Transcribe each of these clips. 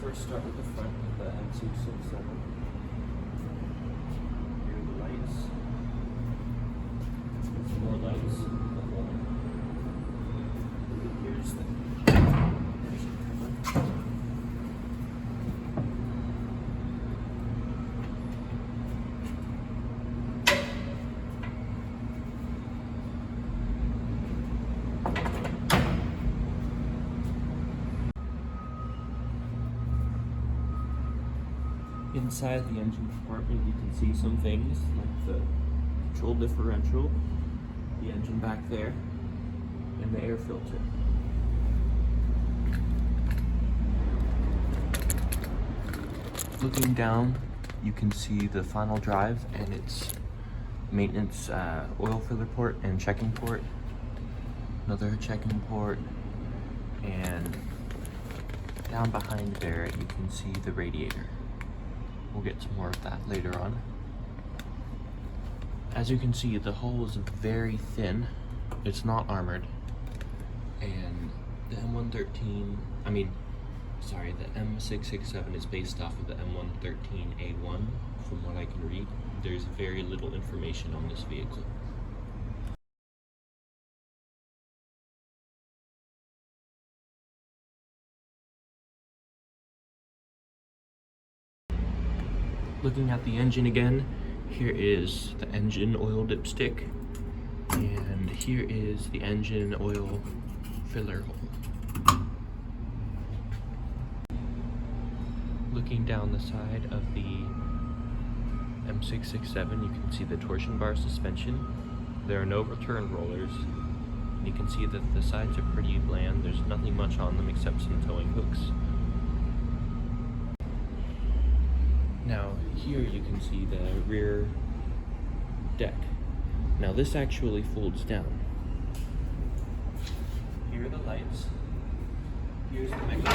first start with the front of the M667. Here are the lights. Some more lights. Here's the cover. Inside the engine compartment, you can see some things like the control differential, the engine back there, and the air filter. Looking down, you can see the final drive and its maintenance oil filler port and checking port, another checking port, and down behind there you can see the radiator. We'll get to more of that later on. As you can see, the hull is very thin. It's not armored. And the M667 is based off of the M113A1. From what I can read, there's very little information on this vehicle. Looking at the engine again, here is the engine oil dipstick, and here is the engine oil filler hole. Looking down the side of the M667, you can see the torsion bar suspension. There are no return rollers. You can see that the sides are pretty bland. There's nothing much on them except some towing hooks. Now here you can see the rear deck. Now this actually folds down. Here are the lights. Here's the mechanism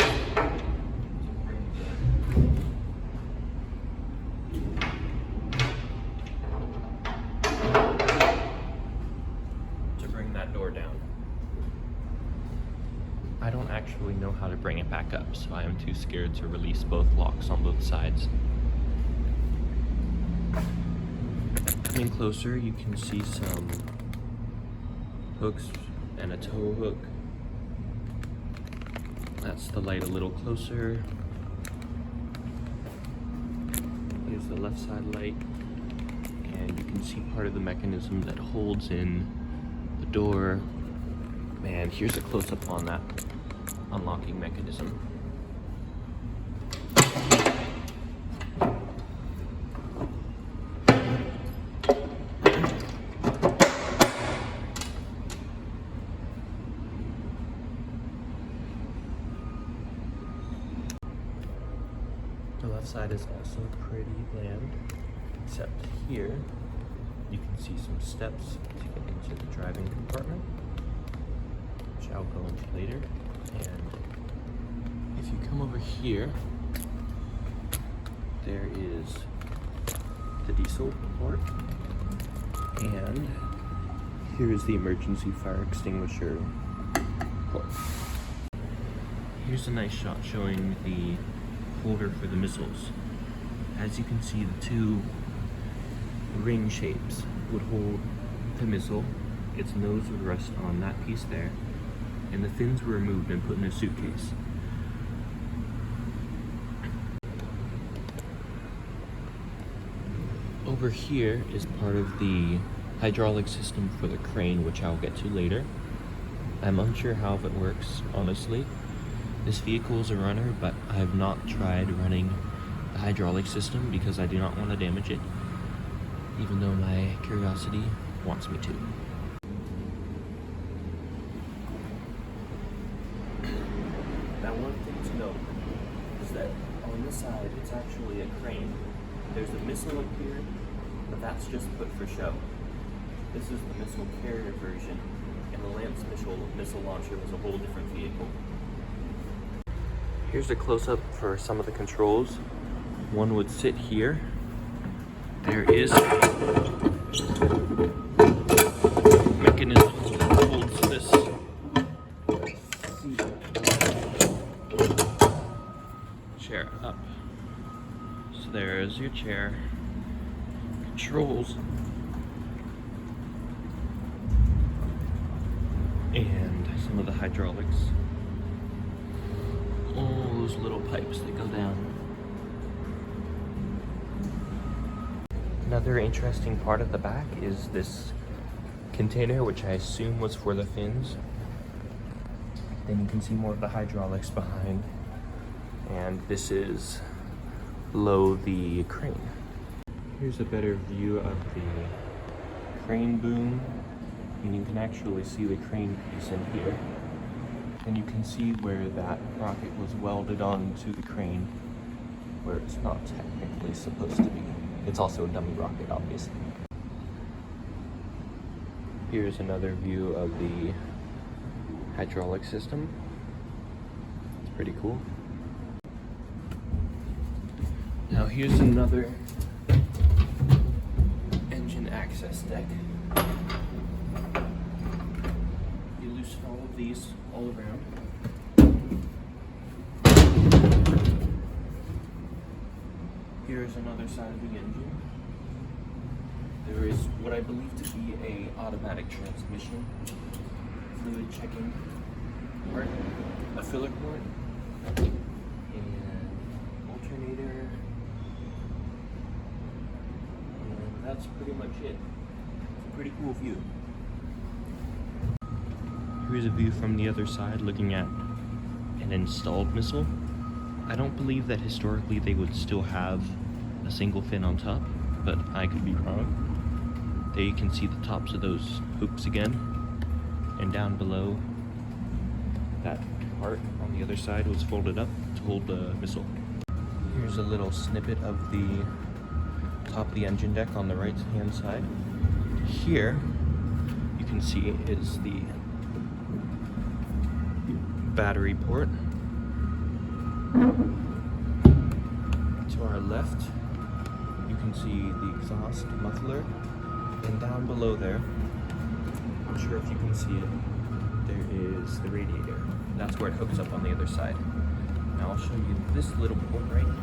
to bring that door down. I don't actually know how to bring it back up, so I am too scared to release both locks on both sides. Coming closer, you can see some hooks and a tow hook. That's the light a little closer. Here's the left side light, and you can see part of the mechanism that holds in the door. And here's a close-up on that unlocking mechanism. The left side is also pretty bland, except here you can see some steps to get into the driving compartment, which I'll go into later. And if you come over here, there is the diesel port, and here is the emergency fire extinguisher port. Here's a nice shot showing the holder for the missiles. As you can see, the two ring shapes would hold the missile. Its nose would rest on that piece there, and the fins were removed and put in a suitcase. Over here is part of the hydraulic system for the crane, which I'll get to later. I'm unsure how it works, honestly. This vehicle is a runner, but I have not tried running the hydraulic system because I do not want to damage it, even though my curiosity wants me to. Now, one thing to note is that on this side, it's actually a crane. There's a missile up here, but that's just put for show. This is the missile carrier version, and the Lance missile launcher was a whole different vehicle. Here's a close-up for some of the controls. One would sit here. There is a mechanism that holds this chair up. So there's your chair, controls, and some of the hydraulics. All those little pipes that go down. Another interesting part of the back is this container, which I assume was for the fins. Then you can see more of the hydraulics behind. And this is below the crane. Here's a better view of the crane boom. And you can actually see the crane piece in here. And you can see where that rocket was welded onto the crane, where it's not technically supposed to be. It's also a dummy rocket, obviously. Here's another view of the hydraulic system. It's pretty cool. Now here's another engine access deck. You loosen all of these all around. Here's another side of the engine. There is what I believe to be a automatic transmission, fluid checking part, a filler port, and alternator, and that's pretty much it. It's a pretty cool view. Here's a view from the other side looking at an installed missile. I don't believe that historically they would still have a single fin on top, but I could be wrong. There you can see the tops of those hoops again, and down below, that part on the other side was folded up to hold the missile. Here's a little snippet of the top of the engine deck on the right hand side. Here you can see is the battery port. To our left, you can see the exhaust muffler, and down below there, I'm sure if you can see it, there is the radiator. That's where it hooks up on the other side. Now I'll show you this little port right here.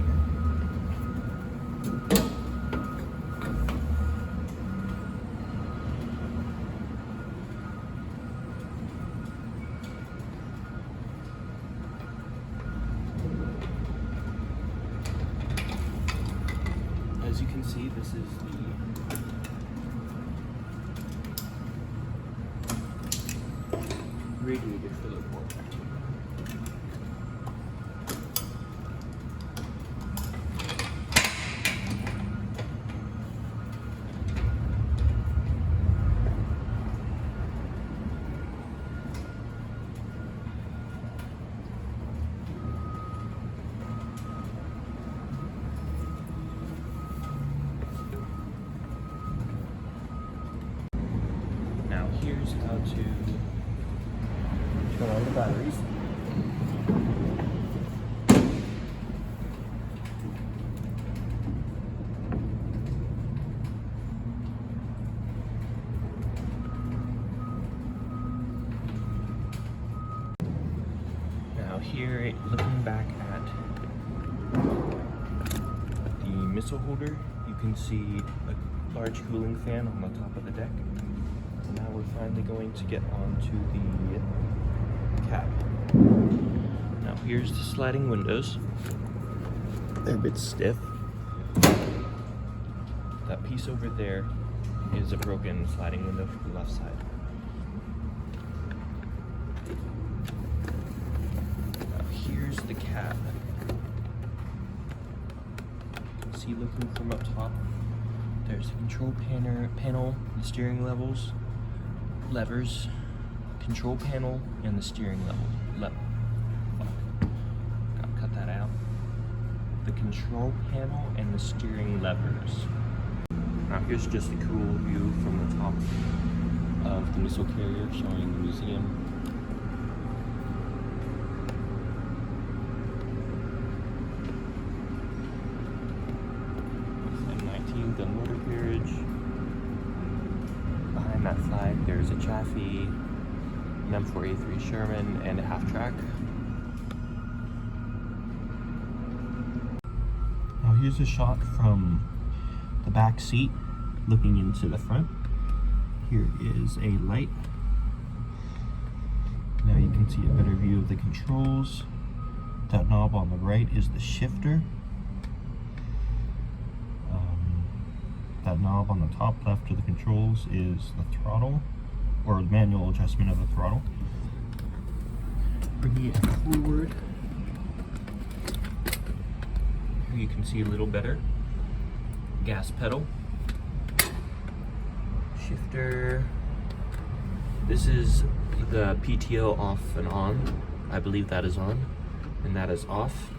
As you can see, this is the radiator filler port. Here's how to turn on the batteries. Now here, looking back at the missile holder, you can see a large cooling fan on the top of the deck. Now we're finally going to get onto the cab. Now here's the sliding windows. They're a bit stiff. That piece over there is a broken sliding window for the left side. Now here's the cab. You can see looking from up top, there's a control panel, the steering levels, levers, control panel, and the steering level. Gotta cut that out. The control panel and the steering levers. Now here's just a cool view from the top of the missile carrier showing the museum. M19 gun motor carriage. Behind that flag, there's a Chaffee, an M4A3 Sherman, and a half-track. here's a shot from the back seat looking into the front. Here is a light. Now you can see a better view of the controls. That knob on the right is the shifter. That knob on the top left of the controls is the throttle, or the manual adjustment of the throttle. Bringing it forward. Here you can see a little better. Gas pedal. Shifter. This is the PTO off and on. I believe that is on, and that is off.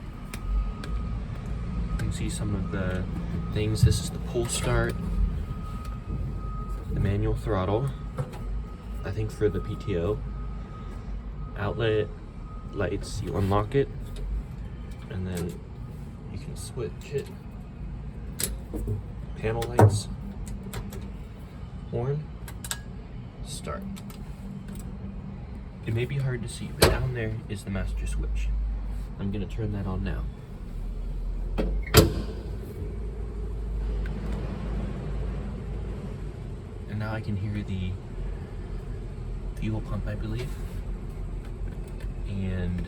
You can see some of the things. This is the pull start, the manual throttle, I think for the PTO. Outlet lights, you unlock it, and then you can switch it. Panel lights, horn, start. It may be hard to see, but down there is the master switch. I'm gonna turn that on now. And now I can hear the fuel pump, I believe. And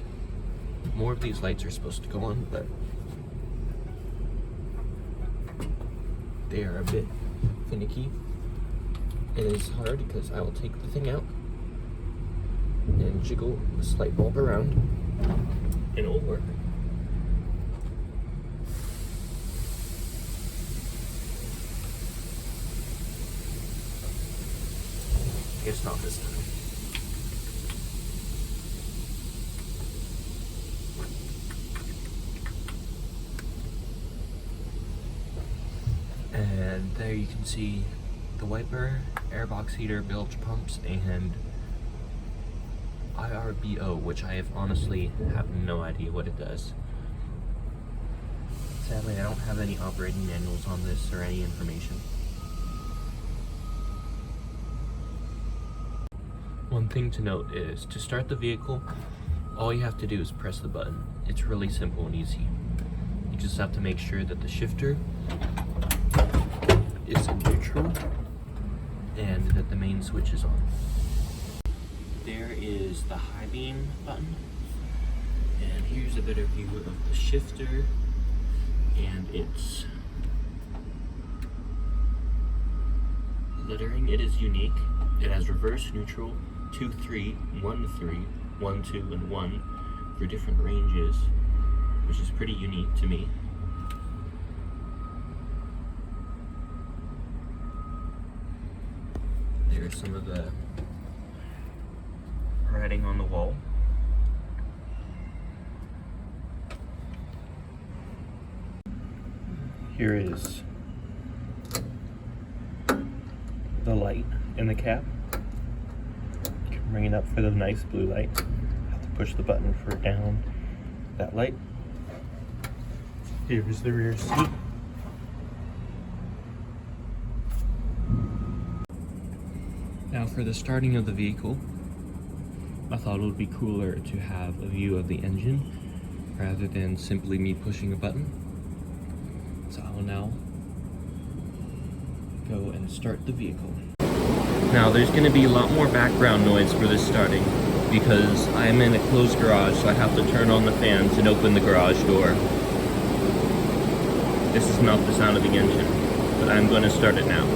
more of these lights are supposed to go on, but they are a bit finicky. It is hard because I will take the thing out and jiggle this light bulb around, and it will work. I guess not this time. And there you can see the wiper, airbox heater, bilge pumps, and IRBO, which I honestly have no idea what it does. Sadly, I don't have any operating manuals on this or any information. One thing to note is, to start the vehicle, all you have to do is press the button. It's really simple and easy. You just have to make sure that the shifter is in neutral and that the main switch is on. There is the high beam button, and here's a better view of the shifter and its lettering. It is unique. It has reverse, neutral, 2, 3, 1, 3, 1, 2, and 1 for different ranges, which is pretty unique to me. There's some of the writing on the wall. Here is the light in the cab. You can bring it up for the nice blue light. You have to push the button for down that light. Here's the rear seat. Now for the starting of the vehicle, I thought it would be cooler to have a view of the engine rather than simply me pushing a button. So I will now go and start the vehicle. Now there's going to be a lot more background noise for this starting because I'm in a closed garage, so I have to turn on the fans and open the garage door. This is not the sound of the engine, but I'm going to start it now.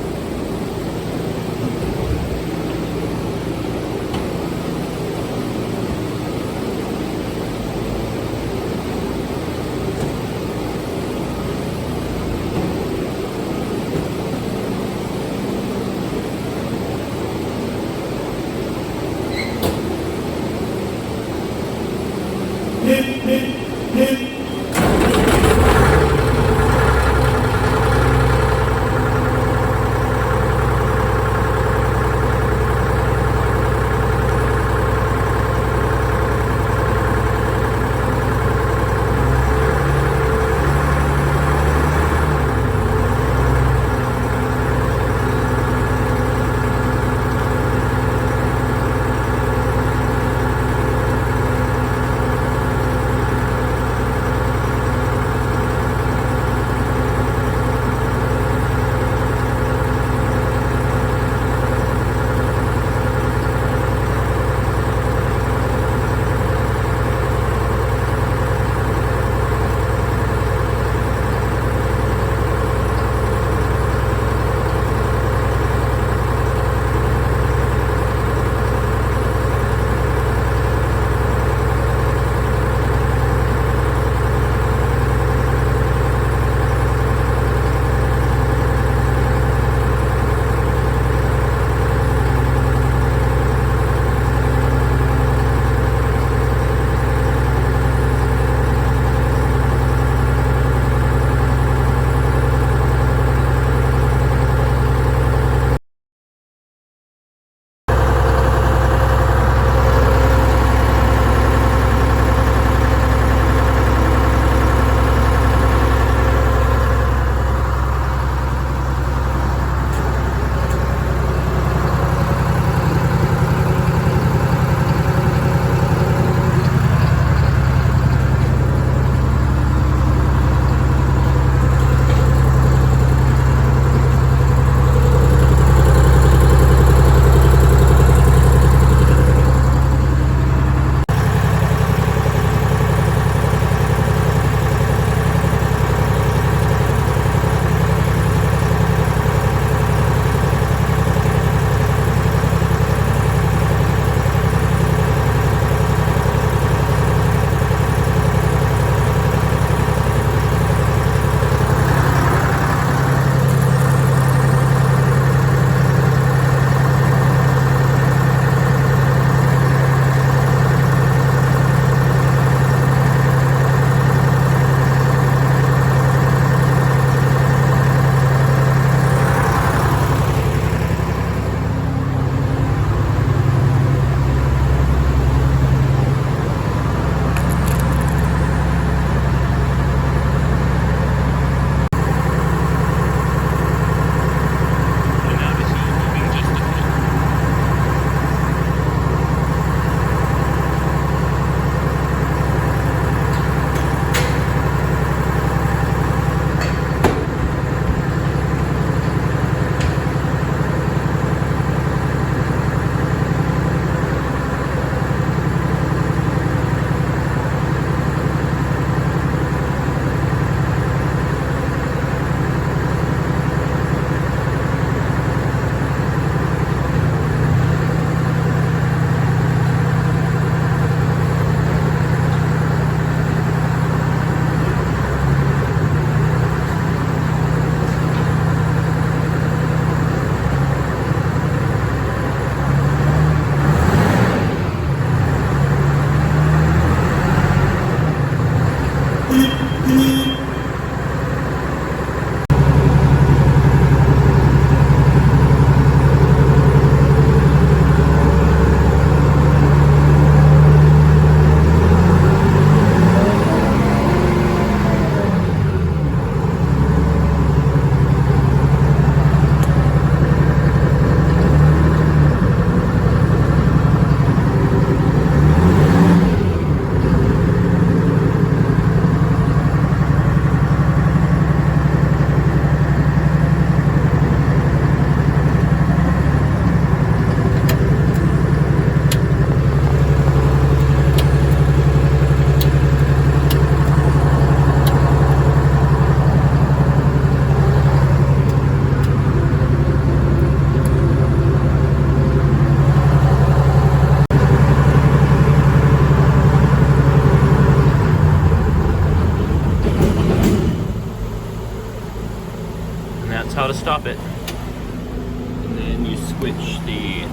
how to stop it. And then you switch the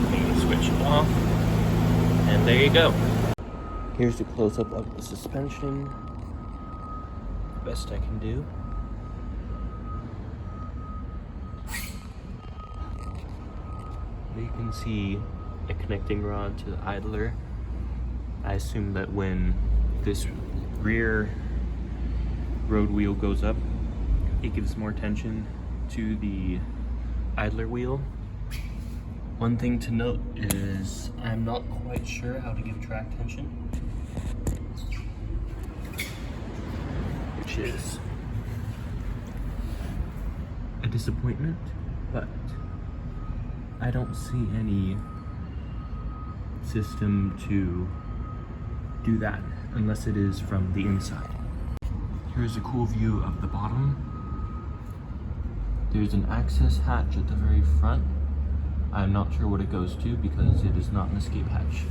main switch off, and there you go. Here's a close-up of the suspension. Best I can do. You can see a connecting rod to the idler. I assume that when this rear road wheel goes up, it gives more tension to the idler wheel. One thing to note is I'm not quite sure how to give track tension, which is a disappointment, but I don't see any system to do that unless it is from the inside. Here's a cool view of the bottom. There's an access hatch at the very front. I'm not sure what it goes to because it is not an escape hatch.